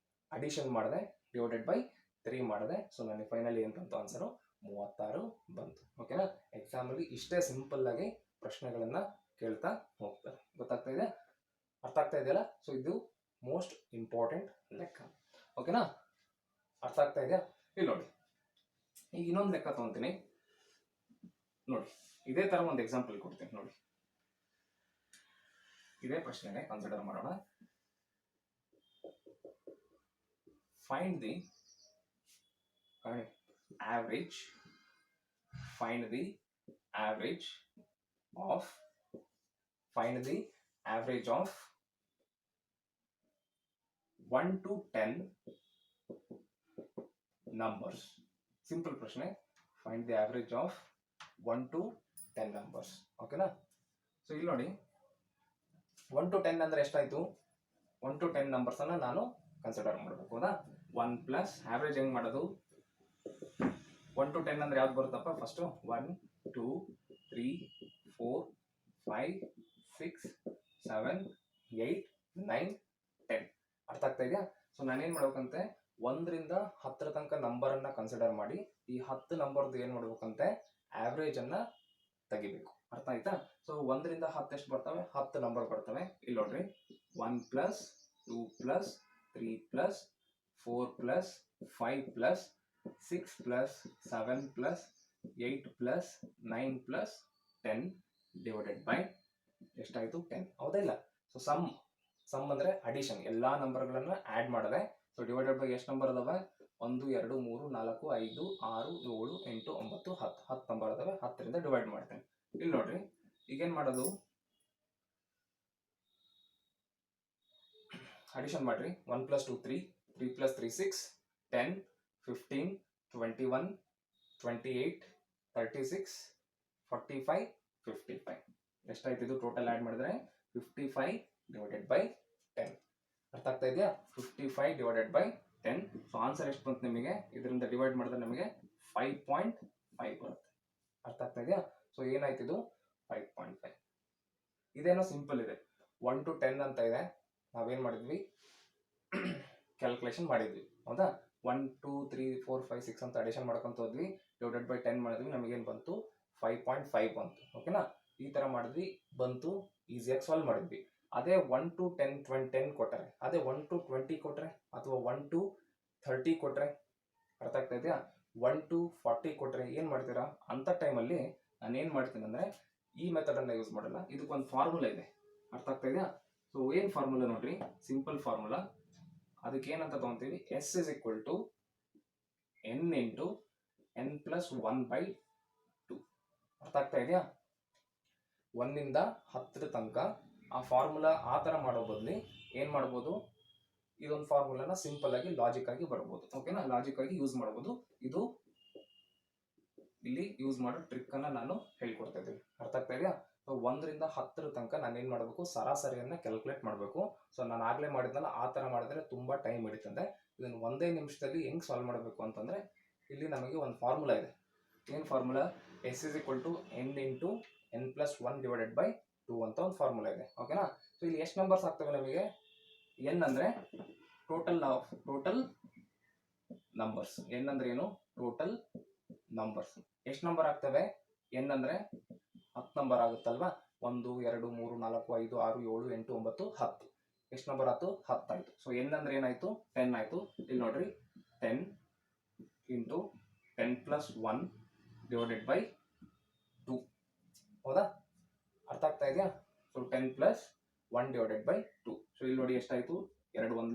ಅಡಿಷನ್ ಮಾಡಿದೆ, ಡಿವೈಡೆಡ್ ಬೈ 3 ಮಾಡಿದೆ. ಸೊ ನನಗೆ ಫೈನಲಿ ಏನ್ ಬಂತು? ಆನ್ಸರು 36 ಬಂತು. ಓಕೆನಾ? ಎಕ್ಸಾಮ್ ಅಲ್ಲಿ ಇಷ್ಟೇ ಸಿಂಪಲ್ ಆಗಿ ಪ್ರಶ್ನೆಗಳನ್ನ ಕೇಳ್ತಾ ಹೋಗ್ತಾರೆ. ಗೊತ್ತಾಗ್ತಾ ಇದೆ? ಅರ್ಥ ಆಗ್ತಾ ಇದೆಯಲ್ಲ? ಸೊ ಇದು ಮೋಸ್ಟ್ ಇಂಪಾರ್ಟೆಂಟ್ ಲೆಕ್ಕ. ಓಕೆನಾ? ಅರ್ಥ ಆಗ್ತಾ ಇದೆಯಾ? ಇಲ್ಲಿ ನೋಡಿ, ಈಗ ಇನ್ನೊಂದು ಲೆಕ್ಕ ತಗೊಂತೀನಿ ನೋಡಿ. ಇದೇ ತರ ಒಂದು ಎಕ್ಸಾಂಪಲ್ ಕೊಡ್ತೀನಿ ನೋಡಿ. ಇದೇ ಪ್ರಶ್ನೆನೆ ಕನ್ಸಿಡರ್ ಮಾಡೋಣ. Find the average, find the average of 1 to 10 numbers. Simple ಪ್ರಶ್ನೆ. Find the average of 1 to 10 numbers. ಓಕೆನಾ? ಸೊ ಇಲ್ಲಿ ನೋಡಿ 1 to 10 ಅಂದ್ರೆ ಎಷ್ಟಾಯ್ತು? 1 to 10 ನಂಬರ್ಸ್ ಅನ್ನ ನಾನು ಕನ್ಸಿಡರ್ ಮಾಡಬೇಕು. ಹೌದಾ? 1 ಪ್ಲಸ್ ಆವರೇಜ್ ಹೆಂಗ್ ಮಾಡೋದು? 1 to 10 ಅಂದ್ರೆ ಯಾವ್ದು ಬರುತ್ತಪ್ಪ? ಫಸ್ಟ್ 1 2 3 4 5 6 7 8 9 10. ಅರ್ಥ ಆಗ್ತಾ ಇದೆಯಾ? ಸೊ ನಾನೇನ್ ಮಾಡ್ಬೇಕಂತೆ? 1ರಿಂದ 10 ತನಕ ನಂಬರ್ ಅನ್ನ ಕನ್ಸಿಡರ್ ಮಾಡಿ ಈ 10 ನಂಬರ್ದು ಏನ್ ಮಾಡ್ಬೇಕಂತೆ? ಆವರೇಜ್ ಅನ್ನ ತೆಗಿಬೇಕು. ಅರ್ಥ ಆಯ್ತಾ? ಸೊ 1ರಿಂದ 10 ಎಷ್ಟು ಬರ್ತವೆ? 10 ನಂಬರ್ ಬರ್ತವೆ. ಇಲ್ಲಿ ನೋಡ್ರಿ 1 plus 2 plus 3 plus 4 plus 5 plus 6 plus 7 plus 8 plus 9 plus 10 divided by ಎಷ್ಟಾಯ್ತು? 10. ಹೌದಾ ಇಲ್ಲ? ಸೊ ಸಮ್ ಅಂದ್ರೆ ಅಡಿಷನ್, ಎಲ್ಲಾ ನಂಬರ್ಗಳನ್ನ ಆಡ್ ಮಾಡಿದೆ. ಸೊ ಡಿವೈಡೆಡ್ ಬೈ ಎಷ್ಟು ನಂಬರ್ ಅದಾವೆ? 1 2 3 4 5 6 7 8 9 10 ನಂಬರ್ ಅದಾವೆ. 10ರಿಂದ ಡಿವೈಡ್ ಮಾಡ್ತೇನೆ. ಇಲ್ಲಿ ನೋಡ್ರಿ, ಈಗೇನ್ ಮಾಡೋದು? ಅಡಿಷನ್ ಮಾಡ್ರಿ. 1 ಪ್ಲಸ್ 2 3 3 ಪ್ಲಸ್ 3 6 10 15 21 28 36 45 55. ಎಷ್ಟಾಯ್ತು ಇದು? ಟೋಟಲ್ ಆಡ್ ಮಾಡಿದ್ರೆ 55 ಡಿವೈಡೆಡ್ ಬೈ 10. ಅರ್ಥ ಆಗ್ತಾ ಇದೆಯಾ? 55 ಡಿವೈಡೆಡ್ ಬೈ 10. ಸೊ ಆನ್ಸರ್ ಎಷ್ಟು ಬಂತು ನಿಮಗೆ? ಇದರಿಂದ ಡಿವೈಡ್ ಮಾಡಿದ್ರೆ ನಮಗೆ 5.5 ಬರುತ್ತೆ. ಅರ್ಥ ಆಗ್ತಾ ಇದೆಯಾ? ಸೊ ಏನಾಯ್ತು ಇದು? 5.5. ಇದೇನೋ ಸಿಂಪಲ್ ಇದೆ. 1 to 10 ಅಂತ ಇದೆ. ನಾವೇನ್ ಮಾಡಿದ್ವಿ? ಕ್ಯಾಲ್ಕುಲೇಷನ್ ಮಾಡಿದ್ವಿ. ಹೌದಾ? 1 2 3 4 5 6 ಅಂತ ಅಡಿಷನ್ ಮಾಡ್ಕೊಂತ ಹೋದ್ವಿ. ಡಿವೈಡೆಡ್ ಬೈ 10 ಮಾಡಿದ್ವಿ. ನಮಗೇನು ಬಂತು? 5.5 ಬಂತು. ಓಕೆನಾ? ಈ ತರ ಮಾಡಿದ್ವಿ, ಬಂತು, ಈಸಿಯಾಗಿ ಸಾಲ್ವ್ ಮಾಡಿದ್ವಿ. ಅದೇ 1 to 10 ಕೊಟ್ಟರೆ, ಅದೇ 1 to 20 ಕೊಟ್ರೆ ಅಥವಾ 1 to 30 ಕೊಟ್ರೆ, ಅರ್ಥ ಆಗ್ತಾ ಇದೆಯಾ? 1 to 40 ಕೊಟ್ರೆ ಏನ್ ಮಾಡ್ತೀರಾ? ಅಂತ ಟೈಮಲ್ಲಿ ನಾನು ಏನ್ ಮಾಡ್ತೀನಿ ಅಂದ್ರೆ ಈ ಮೆಥಡ್ ಅನ್ನ ಯೂಸ್ ಮಾಡಲ್ಲ. ಇದಕ್ಕೊಂದು ಫಾರ್ಮುಲಾ ಇದೆ. ಅರ್ಥ ಆಗ್ತಾ ಇದೆಯಾ? ಸೊ ಏನ್ ಫಾರ್ಮುಲಾ ನೋಡ್ರಿ, ಸಿಂಪಲ್ ಫಾರ್ಮುಲಾ. ಅದಕ್ಕೆ ಏನಂತ ತಗೊಂತೀವಿ? S is equal to n into n plus 1/2. ಅರ್ಥ ಆಗ್ತಾ ಇದೆಯಾ? 1 ಇಂದ 10 ತನಕ ಆ ಫಾರ್ಮುಲಾ ಆ ಥರ ಮಾಡೋ ಬದಲು ಏನು ಮಾಡ್ಬೋದು, ಇದೊಂದು ಫಾರ್ಮುಲಾನ ಸಿಂಪಲ್ ಆಗಿ ಲಾಜಿಕ್ ಆಗಿ ಬರ್ಬೋದು. ಓಕೆನಾ, ಲಾಜಿಕ್ ಆಗಿ ಯೂಸ್ ಮಾಡ್ಬೋದು. ಇದು ಇಲ್ಲಿ ಯೂಸ್ ಮಾಡೋ ಟ್ರಿಕ್ ಅನ್ನ ನಾನು ಹೇಳ್ಕೊಡ್ತಾ ಇದ್ದೀನಿ. ಅರ್ಥ ಆಗ್ತಾ ಇದೆಯಾ? ಸೊ 1 ರಿಂದ 10 ತನಕ ನಾನು ಏನು ಮಾಡಬೇಕು, ಸರಾಸರಿಯನ್ನ ಕ್ಯಾಲ್ಕುಲೇಟ್ ಮಾಡಬೇಕು. ಸೊ ನಾನು ಆಗಲೇ ಮಾಡಿದ್ನಲ್ಲ ಆ ಥರ ಮಾಡಿದ್ರೆ ತುಂಬಾ ಟೈಮ್ ಹಿಡಿತಂತೆ. ಇದನ್ನು ಒಂದೇ ನಿಮಿಷದಲ್ಲಿ ಹೆಂಗ್ ಸಾಲ್ವ್ ಮಾಡಬೇಕು ಅಂತಂದ್ರೆ, ಇಲ್ಲಿ ನಮಗೆ ಒಂದು ಫಾರ್ಮುಲಾ ಇದೆ. ಏನು formula? S is equal to n into n plus 1 divided by 2 ಅಂತ ಒಂದು ಫಾರ್ಮುಲಾ ಇದೆ. ಓಕೆನಾ? ಸೊ ಇಲ್ಲಿ ಎಷ್ಟು ನಂಬರ್ಸ್ ಆಗ್ತವೆ ನಮಗೆ? n ಅಂದ್ರೆ ಟೋಟಲ್ ನಂಬರ್ಸ್. n ಅಂದ್ರೆ ಏನು? Total numbers. ಎಷ್ಟು ನಂಬರ್ ಆಗ್ತವೆ? n ಅಂದ್ರೆ 10 ನಂಬರ್ ಆಗುತ್ತಲ್ವಾ? 1 2 3 4 5 6 7 8 9 10. ಎಷ್ಟು ನಂಬರ್ ಆಯ್ತು? 10 ಆಯ್ತು. ಸೊ n ಅಂದ್ರೆ ಏನಾಯ್ತು? 10 ಆಯ್ತು. ಇಲ್ಲಿ ನೋಡ್ರಿ, 10 ಇಂಟು 10 ಪ್ಲಸ್ 1 ಡಿವೈಡೆಡ್ ಬೈ 2. ಹೌದಾ? ಅರ್ಥ ಆಗ್ತಾ ಇದೆಯಾ? So 10 plus 1 divided by 2. So ಇಲ್ಲಿ ನೋಡಿ ಎಷ್ಟಾಯ್ತು? 2 1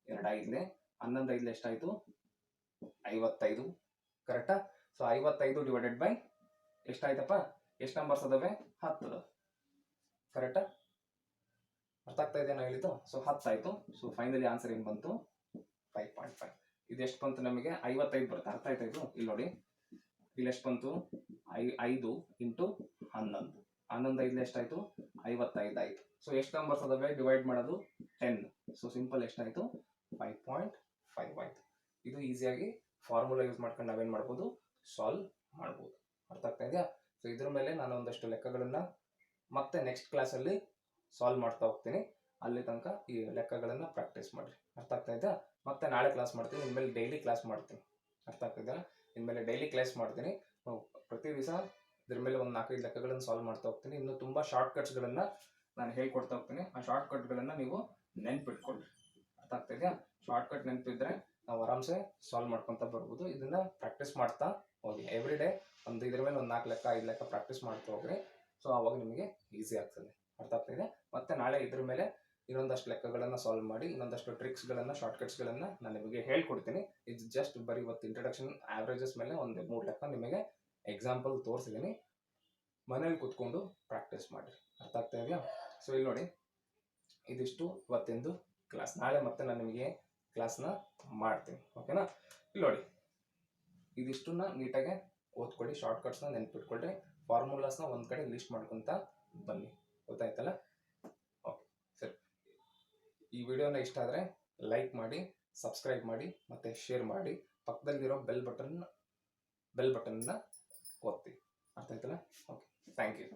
2 5 11 5 ಎಷ್ಟಾಯ್ತು? 55. ಕರೆಕ್ಟಾ? ಸೊ 55 ಡಿವೈಡೆಡ್ ಬೈ ಎಷ್ಟಾಯ್ತಪ್ಪ? ಎಷ್ಟು ನಂಬರ್ಸ್ ಅದಾವೆ? 10 ಅದಾವೆ. ಕರೆಕ್ಟಾ? ಅರ್ಥ ಆಗ್ತಾ ಇದೆಯಾ ನಾನು ಹೇಳಿದ್ದು? ಸೊ 10 ಆಯ್ತು. ಸೊ ಫೈನಲಿ ಆನ್ಸರ್ ಏನು ಬಂತು? 5.5. ಇದು ಎಷ್ಟು ಬಂತು ನಮಗೆ? 55 ಬರುತ್ತೆ. ಅರ್ಥ ಆಯ್ತಾ ಇದು? ಇಲ್ಲಿ ನೋಡಿ, ಇಲ್ಲಿ ಎಷ್ಟು ಬಂತು? 5 ಇಂಟು 11. 11 5 ಎಷ್ಟಾಯ್ತು? 55 ಆಯ್ತು. ಸೊ ಎಷ್ಟು ನಂಬರ್ಸ್ ಅದಾವೆ ಡಿವೈಡ್ ಮಾಡೋದು? 10. ಸೊ ಸಿಂಪಲ್ ಎಷ್ಟಾಯ್ತು? 5.5 ಆಯ್ತು. ಇದು ಈಸಿಯಾಗಿ ಫಾರ್ಮುಲಾ ಯೂಸ್ ಮಾಡ್ಕೊಂಡು ನಾವೇನು ಮಾಡ್ಬೋದು? ಸಾಲ್ವ್ ಮಾಡ್ಬೋದು. ಅರ್ಥ ಆಗ್ತಾ ಇದೆಯಾ? ಸೊ ಇದ್ರ ಮೇಲೆ ನಾನು ಒಂದಷ್ಟು ಲೆಕ್ಕಗಳನ್ನ ಮತ್ತೆ ನೆಕ್ಸ್ಟ್ ಕ್ಲಾಸಲ್ಲಿ ಸಾಲ್ವ್ ಮಾಡ್ತಾ ಹೋಗ್ತೀನಿ. ಅಲ್ಲಿ ತನಕ ಈ ಲೆಕ್ಕಗಳನ್ನ ಪ್ರಾಕ್ಟೀಸ್ ಮಾಡಿರಿ. ಅರ್ಥ ಆಗ್ತಾ ಇದೆಯಾ? ಮತ್ತೆ ನಾಳೆ ಕ್ಲಾಸ್ ಮಾಡ್ತೀನಿ. ಇನ್ಮೇಲೆ ಡೈಲಿ ಕ್ಲಾಸ್ ಮಾಡ್ತೀನಿ. ಅರ್ಥ ಆಗ್ತಿದೆಯಾ? ಇನ್ಮೇಲೆ ಡೈಲಿ ಕ್ಲಾಸ್ ಮಾಡ್ತೀನಿ. ಪ್ರತಿ ದಿವಸ ಇದ್ರ ಮೇಲೆ ಒಂದು 4-5 ಲೆಕ್ಕಗಳನ್ನು ಸಾಲ್ವ್ ಮಾಡ್ತಾ ಹೋಗ್ತೀನಿ. ಇನ್ನು ತುಂಬ ಶಾರ್ಟ್ ಕಟ್ಸ್ಗಳನ್ನ ನಾನು ಹೇಳ್ಕೊಡ್ತಾ ಹೋಗ್ತೀನಿ. ಆ ಶಾರ್ಟ್ ಕಟ್ಗಳನ್ನ ನೀವು ನೆನ್ಪಿಟ್ಕೊಳ್ರಿ. ಅರ್ಥ ಆಗ್ತಾ ಇದೆಯಾ? ಶಾರ್ಟ್ ಕಟ್ ನೆನಪಿದ್ರೆ ನಾವು ಆರಾಮ್ಸೆ ಸಾಲ್ವ್ ಮಾಡ್ಕೊತ ಬರ್ಬೋದು. ಇದನ್ನ ಪ್ರಾಕ್ಟೀಸ್ ಮಾಡ್ತಾ ಹೋಗಿ. ಎವ್ರಿ ಡೇ ಒಂದು ಇದ್ರ ಮೇಲೆ ಒಂದು 4 ಲೆಕ್ಕ 5 ಲೆಕ್ಕ ಪ್ರಾಕ್ಟೀಸ್ ಮಾಡ್ತಾ ಹೋಗ್ರಿ. ಸೊ ಆವಾಗ ನಿಮಗೆ ಈಸಿ ಆಗ್ತದೆ. ಅರ್ಥ ಆಗ್ತಿದೆ? ಮತ್ತೆ ನಾಳೆ ಇದ್ರ ಮೇಲೆ ಇನ್ನೊಂದಷ್ಟು ಲೆಕ್ಕಗಳನ್ನು ಸಾಲ್ವ್ ಮಾಡಿ ಇನ್ನೊಂದಷ್ಟು ಟ್ರಿಕ್ಸ್ಗಳನ್ನು ಶಾರ್ಟ್ಕಟ್ಸ್ಗಳನ್ನು ನಾನು ನಿಮಗೆ ಹೇಳ್ಕೊಡ್ತೀನಿ. ಇದು ಜಸ್ಟ್ ಬರೀ ಇವತ್ತು ಇಂಟ್ರಡಕ್ಷನ್ ಆವ್ರೇಜಸ್ ಮೇಲೆ ಒಂದು 3 ಲೆಕ್ಕ ನಿಮಗೆ ಎಕ್ಸಾಂಪಲ್ ತೋರಿಸಿದ್ದೀನಿ. ಮನೇಲಿ ಕೂತ್ಕೊಂಡು ಪ್ರಾಕ್ಟೀಸ್ ಮಾಡಿರಿ. ಅರ್ಥ ಆಗ್ತಾ ಇದೆಯಾ? ಸೊ ಇಲ್ಲಿ ನೋಡಿ, ಇದಿಷ್ಟು ಇವತ್ತಿಂದು ಕ್ಲಾಸ್. ನಾಳೆ ಮತ್ತೆ ನಾನು ನಿಮಗೆ ಕ್ಲಾಸ್ನ ಮಾಡ್ತೀನಿ. ಓಕೆನಾ? ಇಲ್ಲಿ ನೋಡಿ, ಇದಿಷ್ಟನ್ನ ನೀಟಾಗಿ ಓದ್ಕೊಳ್ಳಿ. ಶಾರ್ಟ್ಕಟ್ಸ್ನ ನೆನ್ಪಿಟ್ಕೊಳ್ರಿ. ಫಾರ್ಮುಲಾಸ್ನ ಒಂದು ಕಡೆ ಲಿಸ್ಟ್ ಮಾಡ್ಕೊತ ಬನ್ನಿ. ಗೊತ್ತಾಯ್ತಲ್ಲ? ಓಕೆ, ಸರಿ. ಈ ವಿಡಿಯೋನ ಇಷ್ಟ ಆದರೆ ಲೈಕ್ ಮಾಡಿ, ಸಬ್ಸ್ಕ್ರೈಬ್ ಮಾಡಿ, ಮತ್ತು ಶೇರ್ ಮಾಡಿ. ಪಕ್ಕದಲ್ಲಿರೋ ಬೆಲ್ ಬಟನ್ನ ಒತ್ತಿ. ಅರ್ಥ ಆಯ್ತಲ್ಲ? Okay, thank you.